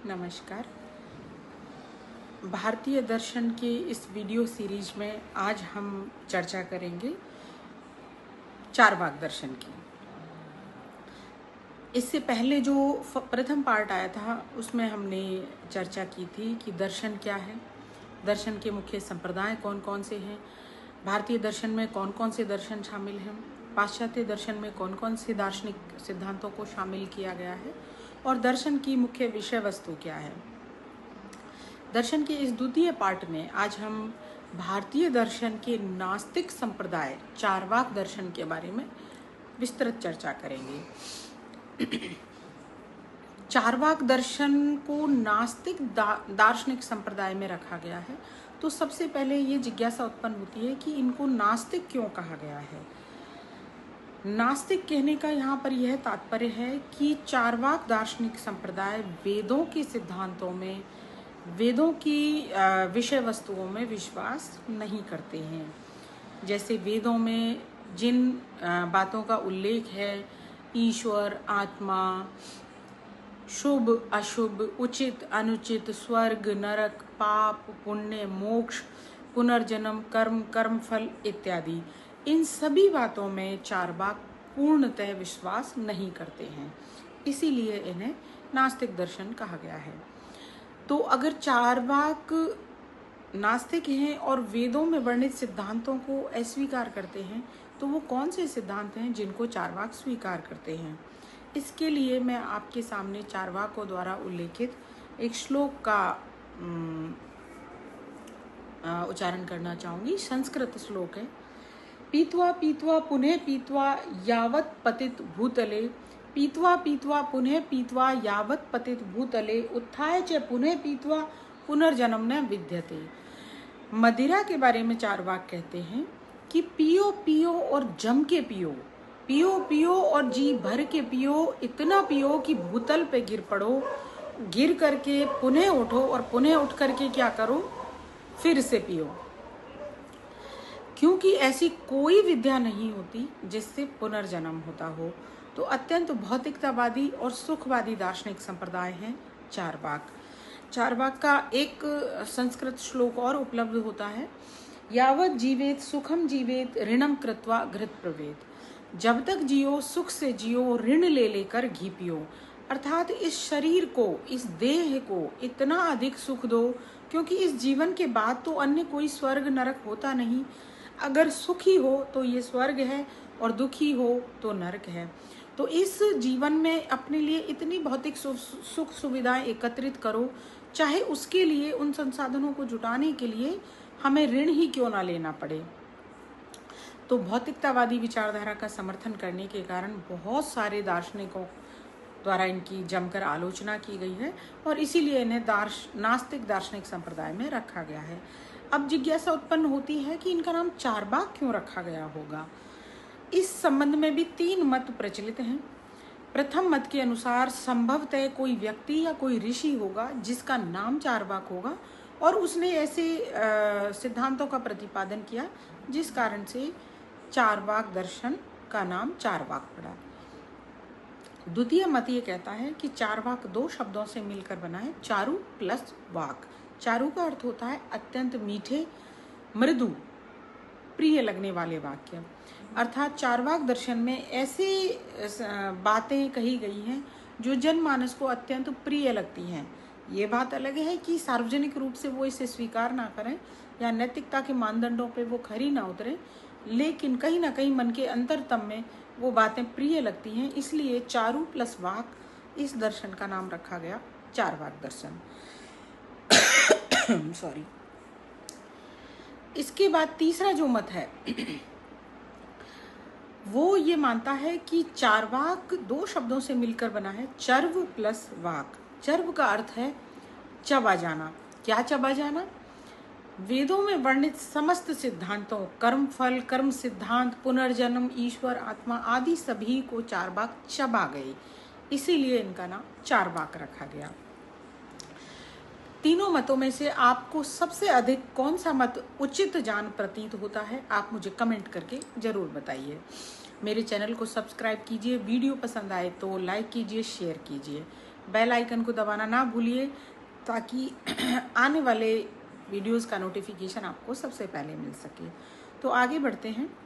नमस्कार। भारतीय दर्शन के इस वीडियो सीरीज में आज हम चर्चा करेंगे चारवाक दर्शन की। इससे पहले जो प्रथम पार्ट आया था उसमें हमने चर्चा की थी कि दर्शन क्या है, दर्शन के मुख्य संप्रदाय कौन कौन से हैं, भारतीय दर्शन में कौन कौन से दर्शन शामिल हैं, पाश्चात्य दर्शन में कौन कौन से दार्शनिक सिद्धांतों को शामिल किया गया है और दर्शन की मुख्य विषय वस्तु क्या है। दर्शन के इस द्वितीय पार्ट में आज हम भारतीय दर्शन के नास्तिक संप्रदाय चारवाक दर्शन के बारे में विस्तृत चर्चा करेंगे। चारवाक दर्शन को नास्तिक दार्शनिक संप्रदाय में रखा गया है, तो सबसे पहले ये जिज्ञासा उत्पन्न होती है कि इनको नास्तिक क्यों कहा गया है। नास्तिक कहने का यहाँ पर यह तात्पर्य है कि चारवाक दार्शनिक संप्रदाय वेदों के सिद्धांतों में, वेदों की विषय वस्तुओं में विश्वास नहीं करते हैं। जैसे वेदों में जिन बातों का उल्लेख है, ईश्वर, आत्मा, शुभ अशुभ, उचित अनुचित, स्वर्ग नरक, पाप पुण्य, मोक्ष, पुनर्जन्म, कर्म कर्मफल इत्यादि, इन सभी बातों में चारवाक पूर्णतः विश्वास नहीं करते हैं, इसीलिए इन्हें नास्तिक दर्शन कहा गया है। तो अगर चारवाक नास्तिक हैं और वेदों में वर्णित सिद्धांतों को अस्वीकार करते हैं, तो वो कौन से सिद्धांत हैं जिनको चारवाक स्वीकार करते हैं। इसके लिए मैं आपके सामने चारवाकों द्वारा उल्लेखित एक श्लोक का उच्चारण करना चाहूँगी। संस्कृत श्लोक है। पीत्वा पीत्वा पुनः पीत्वा यावत् पतित भूतले, पीत्वा पीत्वा पुनः पीत्वा यावत् पतित भूतले, उत्थाय च पुनः पीत्वा पुनर्जन्म न विद्यते। मदिरा के बारे में चारवाक कहते हैं कि पियो पियो और जम के पियो, पियो पियो और जी भर के पियो, इतना पियो कि भूतल पे गिर पड़ो, गिर करके पुनः उठो और पुनः उठ करके क्या करो, फिर से पियो, क्योंकि ऐसी कोई विद्या नहीं होती जिससे पुनर्जन्म होता हो। तो अत्यंत भौतिकतावादी और सुखवादी दार्शनिक संप्रदाय हैं चारवाक। चारवाक का एक संस्कृत श्लोक और उपलब्ध होता है। यावत जीवेत सुखम जीवेत ऋणम कृत्वा घृत प्रवेत। जब तक जियो सुख से जियो, ऋण ले लेकर घी पियो। अर्थात इस शरीर को, इस देह को इतना अधिक सुख दो, क्योंकि इस जीवन के बाद तो अन्य कोई स्वर्ग नरक होता नहीं। अगर सुखी हो तो ये स्वर्ग है और दुखी हो तो नरक है। तो इस जीवन में अपने लिए इतनी भौतिक सुख सुविधाएं एकत्रित करो, चाहे उसके लिए, उन संसाधनों को जुटाने के लिए हमें ऋण ही क्यों ना लेना पड़े। तो भौतिकतावादी विचारधारा का समर्थन करने के कारण बहुत सारे दार्शनिकों द्वारा इनकी जमकर आलोचना की गई है और इसीलिए इन्हें नास्तिक दार्शनिक संप्रदाय में रखा गया है। अब जिज्ञासा उत्पन्न होती है कि इनका नाम चारवाक क्यों रखा गया होगा। इस संबंध में भी तीन मत प्रचलित हैं। प्रथम मत के अनुसार संभवतः कोई व्यक्ति या कोई ऋषि होगा जिसका नाम चारवाक होगा और उसने ऐसे सिद्धांतों का प्रतिपादन किया जिस कारण से चारवाक दर्शन का नाम चारवाक पड़ा। द्वितीय मत ये कहता है कि चारवाक दो शब्दों से मिलकर बना है, चारु प्लस वाक। चारु का अर्थ होता है अत्यंत मीठे, मृदु, प्रिय लगने वाले वाक्य। अर्थात चारवाक दर्शन में ऐसी बातें कही गई हैं जो जनमानस को अत्यंत प्रिय लगती हैं। ये बात अलग है कि सार्वजनिक रूप से वो इसे स्वीकार ना करें या नैतिकता के मानदंडों पे वो खरी ना उतरे, लेकिन कहीं ना कहीं मन के अंतरतम में वो बातें प्रिय लगती हैं। इसलिए चारु प्लस वाक, इस दर्शन का नाम रखा गया चारवाक दर्शन। सॉरी। इसके बाद तीसरा जो मत है वो ये मानता है कि चारवाक दो शब्दों से मिलकर बना है, चर्व प्लस वाक। चर्व का अर्थ है चबा जाना। क्या चबा जाना? वेदों में वर्णित समस्त सिद्धांतों, कर्म फल, कर्म सिद्धांत, पुनर्जन्म, ईश्वर, आत्मा आदि सभी को चारवाक चबा गए, इसीलिए इनका नाम चारवाक रखा गया। तीनों मतों में से आपको सबसे अधिक कौन सा मत उचित जान प्रतीत होता है, आप मुझे कमेंट करके जरूर बताइए। मेरे चैनल को सब्सक्राइब कीजिए, वीडियो पसंद आए तो लाइक कीजिए, शेयर कीजिए, बेल आइकन को दबाना ना भूलिए ताकि आने वाले वीडियोस का नोटिफिकेशन आपको सबसे पहले मिल सके। तो आगे बढ़ते हैं।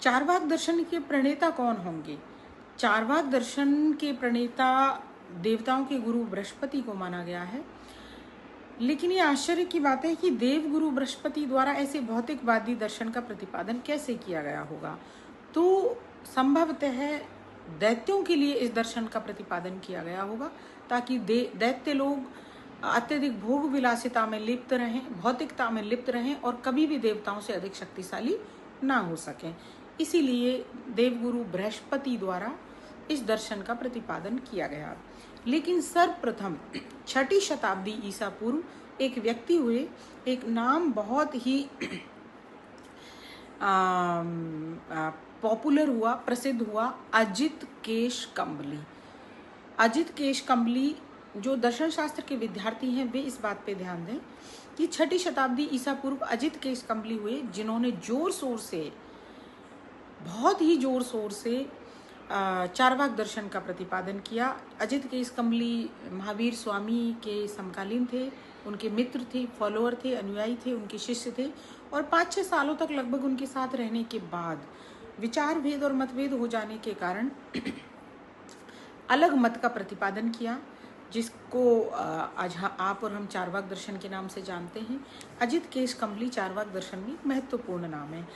चारवाक दर्शन के प्रणेता कौन होंगे? चारवाक दर्शन के प्रणेता देवताओं के गुरु बृहस्पति को माना गया है। लेकिन ये आश्चर्य की बात है कि देवगुरु बृहस्पति द्वारा ऐसे भौतिकवादी दर्शन का प्रतिपादन कैसे किया गया होगा? तो संभवतः दैत्यों के लिए इस दर्शन का प्रतिपादन किया गया होगा ताकि दैत्य लोग अत्यधिक भोग विलासिता में लिप्त रहें, भौतिकता में लिप्त रहें और कभी भी देवताओं से अधिक शक्तिशाली ना हो सकें। इसीलिए देवगुरु बृहस्पति द्वारा इस दर्शन का प्रतिपादन किया गया। लेकिन सर्वप्रथम 6ठी शताब्दी ईसा पूर्व एक व्यक्ति हुए, एक नाम बहुत ही पॉपुलर हुआ, प्रसिद्ध हुआ, अजित केश कम्बली। अजित केश कम्बली जो दर्शन शास्त्र के विद्यार्थी हैं वे इस बात पे ध्यान दें कि 6ठी शताब्दी ईसा पूर्व अजित केश कम्बली हुए, जिन्होंने बहुत ही जोर शोर से चारवाक दर्शन का प्रतिपादन किया। अजित केश कम्बली महावीर स्वामी के समकालीन थे, उनके मित्र थे, फॉलोअर थे, अनुयायी थे, उनके शिष्य थे और 5-6 सालों तक लगभग उनके साथ रहने के बाद विचार भेद और मतभेद हो जाने के कारण अलग मत का प्रतिपादन किया, जिसको आज आप और हम चारवाक दर्शन के नाम से जानते हैं। अजित केश कम्बली चारवाक दर्शन में महत्वपूर्ण नाम है।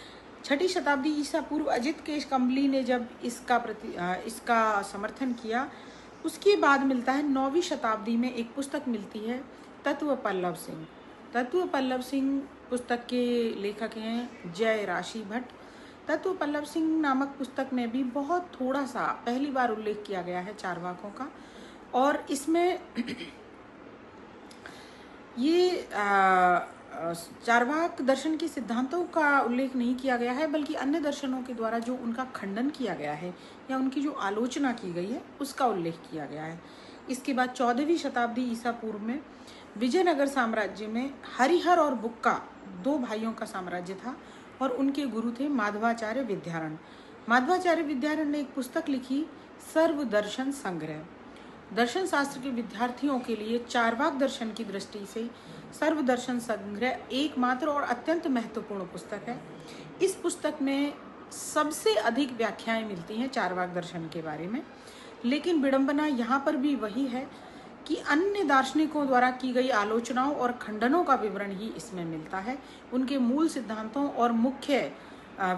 6ठी शताब्दी ईसा पूर्व अजित केश कम्बली ने जब इसका समर्थन किया, उसके बाद मिलता है 9वीं शताब्दी में एक पुस्तक मिलती है तत्व पल्लव सिंह। तत्व पल्लव सिंह पुस्तक के लेखक हैं जय राशि भट्ट। तत्व पल्लव सिंह नामक पुस्तक में भी बहुत थोड़ा सा पहली बार उल्लेख किया गया है चारवाकों का, और इसमें ये चारवाक दर्शन के सिद्धांतों का उल्लेख नहीं किया गया है, बल्कि अन्य दर्शनों के द्वारा जो उनका खंडन किया गया है या उनकी जो आलोचना की गई है उसका उल्लेख किया गया है। इसके बाद 14वीं शताब्दी ईसा पूर्व में विजयनगर साम्राज्य में हरिहर और बुक्का 2 भाइयों का साम्राज्य था और उनके गुरु थे माधवाचार्य विद्यारण। माधवाचार्य विद्यारण ने एक पुस्तक लिखी, सर्व दर्शन संग्रह। दर्शन शास्त्र के विद्यार्थियों के लिए चारवाक दर्शन की दृष्टि से सर्व दर्शन संग्रह एकमात्र और अत्यंत महत्वपूर्ण पुस्तक है। इस पुस्तक में सबसे अधिक व्याख्याएं मिलती हैं चारवाक दर्शन के बारे में, लेकिन विडंबना यहाँ पर भी वही है कि अन्य दार्शनिकों द्वारा की गई आलोचनाओं और खंडनों का विवरण ही इसमें मिलता है। उनके मूल सिद्धांतों और मुख्य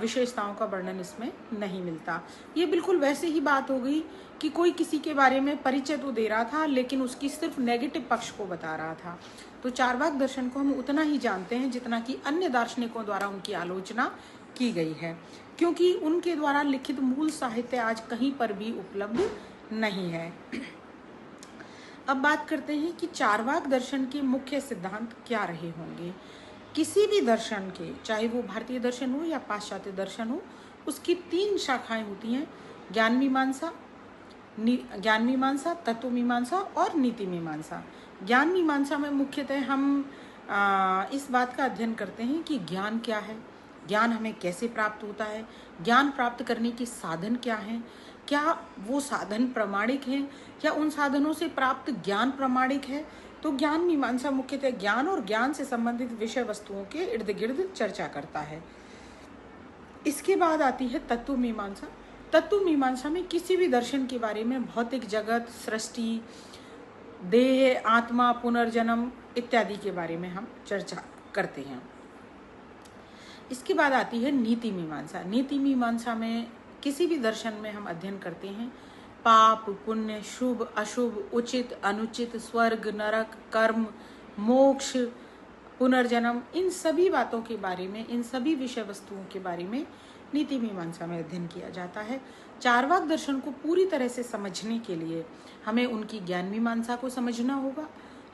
विशेषताओं का वर्णन इसमें नहीं मिलता। ये बिल्कुल वैसे ही बात हो गई कि कोई किसी के बारे में परिचय तो दे रहा था लेकिन उसकी सिर्फ नेगेटिव पक्ष को बता रहा था। तो चारवाक दर्शन को हम उतना ही जानते हैं जितना कि अन्य दार्शनिकों द्वारा उनकी आलोचना की गई है, क्योंकि उनके द्वारा लिखित मूल साहित्य आज कहीं पर भी उपलब्ध नहीं है। अब बात करते हैं कि चारवाक दर्शन के मुख्य सिद्धांत क्या रहे होंगे। किसी भी दर्शन के, चाहे वो भारतीय दर्शन हो या पाश्चात्य दर्शन हो, उसकी 3 शाखाएं होती हैं, ज्ञान मीमांसा, तत्व मीमांसा और नीति मीमांसा। ज्ञान मीमांसा में मुख्यतः हम इस बात का अध्ययन करते हैं कि ज्ञान क्या है, ज्ञान हमें कैसे प्राप्त होता है, ज्ञान प्राप्त करने के साधन क्या हैं, क्या वो साधन प्रामाणिक हैं, क्या उन साधनों से प्राप्त ज्ञान प्रामाणिक है। तो ज्ञान मीमांसा मुख्यतः ज्ञान और ज्ञान से संबंधित विषय वस्तुओं के इर्द गिर्द चर्चा करता है। इसके बाद आती है तत्व मीमांसा। तत्व मीमांसा में किसी भी दर्शन के बारे में भौतिक जगत, सृष्टि, देह, आत्मा, पुनर्जन्म इत्यादि के बारे में हम चर्चा करते हैं। इसके बाद आती है नीति मीमांसा। नीति मीमांसा में किसी भी दर्शन में हम अध्ययन करते हैं पाप, पुण्य, शुभ, अशुभ, उचित, अनुचित, स्वर्ग, नरक, कर्म, मोक्ष, पुनर्जन्म, इन सभी बातों के बारे में, इन सभी विषय वस्तुओं के बारे में नीति मीमांसा में अध्ययन किया जाता है। चारवाक दर्शन को पूरी तरह से समझने के लिए हमें उनकी ज्ञान मीमांसा को समझना होगा,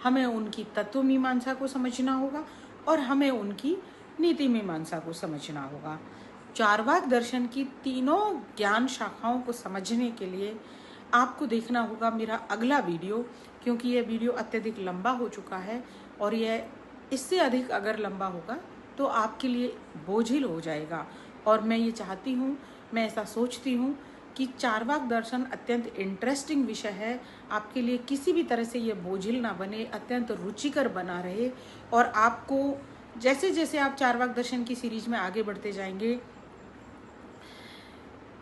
हमें उनकी तत्व मीमांसा को समझना होगा और हमें उनकी नीति मीमांसा को समझना होगा। चारवाक दर्शन की तीनों ज्ञान शाखाओं को समझने के लिए आपको देखना होगा मेरा अगला वीडियो, क्योंकि यह वीडियो अत्यधिक लंबा हो चुका है और यह इससे अधिक अगर लंबा होगा तो आपके लिए बोझिल हो जाएगा और मैं ये चाहती हूँ, मैं ऐसा सोचती हूँ कि चार्वाक दर्शन अत्यंत इंटरेस्टिंग विषय है, आपके लिए किसी भी तरह से ये बोझिल ना बने, अत्यंत रुचिकर बना रहे। और आपको जैसे जैसे आप चार्वाक दर्शन की सीरीज में आगे बढ़ते जाएंगे,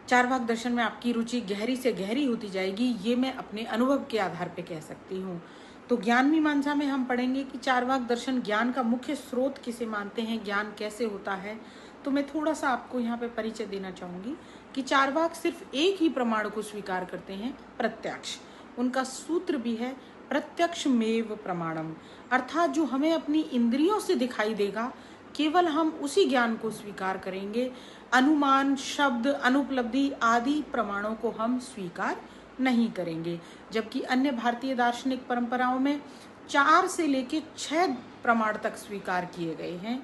चार्वाक दर्शन में आपकी रुचि गहरी से गहरी होती जाएगी, ये मैं अपने अनुभव के आधार पे कह सकती हूँ। तो ज्ञान मीमांसा में हम पढ़ेंगे कि चार्वाक दर्शन ज्ञान का मुख्य स्रोत किसे मानते हैं, ज्ञान कैसे होता है। तो मैं थोड़ा सा आपको यहाँ पे परिचय देना चाहूँगी कि चार्वाक सिर्फ एक ही प्रमाण को स्वीकार करते हैं, प्रत्यक्ष। उनका सूत्र भी है प्रत्यक्षमेव प्रमाणम, अर्थात जो हमें अपनी इंद्रियों से दिखाई देगा केवल हम उसी ज्ञान को स्वीकार करेंगे। अनुमान, शब्द, अनुपलब्धि आदि प्रमाणों को हम स्वीकार नहीं करेंगे। जबकि अन्य भारतीय दार्शनिक परंपराओं में 4 से लेकर 6 प्रमाण तक स्वीकार किए गए हैं,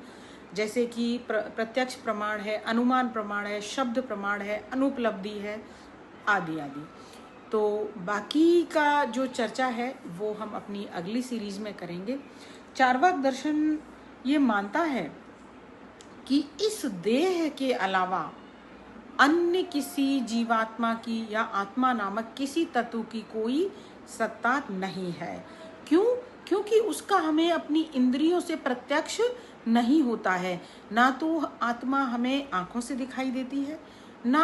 जैसे कि प्रत्यक्ष प्रमाण है, अनुमान प्रमाण है, शब्द प्रमाण है, अनुपलब्धि है, आदि आदि। तो बाकी का जो चर्चा है वो हम अपनी अगली सीरीज में करेंगे। चार्वाक दर्शन ये मानता है कि इस देह के अलावा अन्य किसी जीवात्मा की या आत्मा नामक किसी तत्व की कोई सत्ता नहीं है। क्यों? क्योंकि उसका हमें अपनी इंद्रियों से प्रत्यक्ष नहीं होता है। ना तो आत्मा हमें आंखों से दिखाई देती है, ना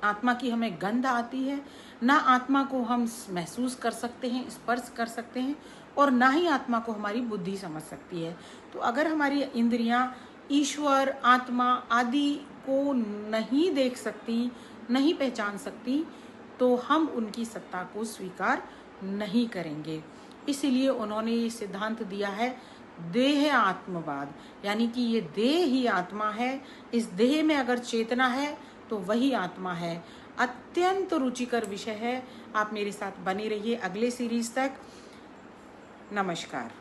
आत्मा की हमें गंध आती है, ना आत्मा को हम महसूस कर सकते हैं, स्पर्श कर सकते हैं, और ना ही आत्मा को हमारी बुद्धि समझ सकती है। तो अगर हमारी इंद्रियां ईश्वर, आत्मा आदि को नहीं देख सकती, नहीं पहचान सकती, तो हम उनकी सत्ता को स्वीकार नहीं करेंगे। इसीलिए उन्होंने ये सिद्धांत दिया है देह आत्मवाद, यानी कि ये देह ही आत्मा है, इस देह में अगर चेतना है तो वही आत्मा है। अत्यंत रुचिकर विषय है, आप मेरे साथ बने रहिए अगले सीरीज तक। नमस्कार।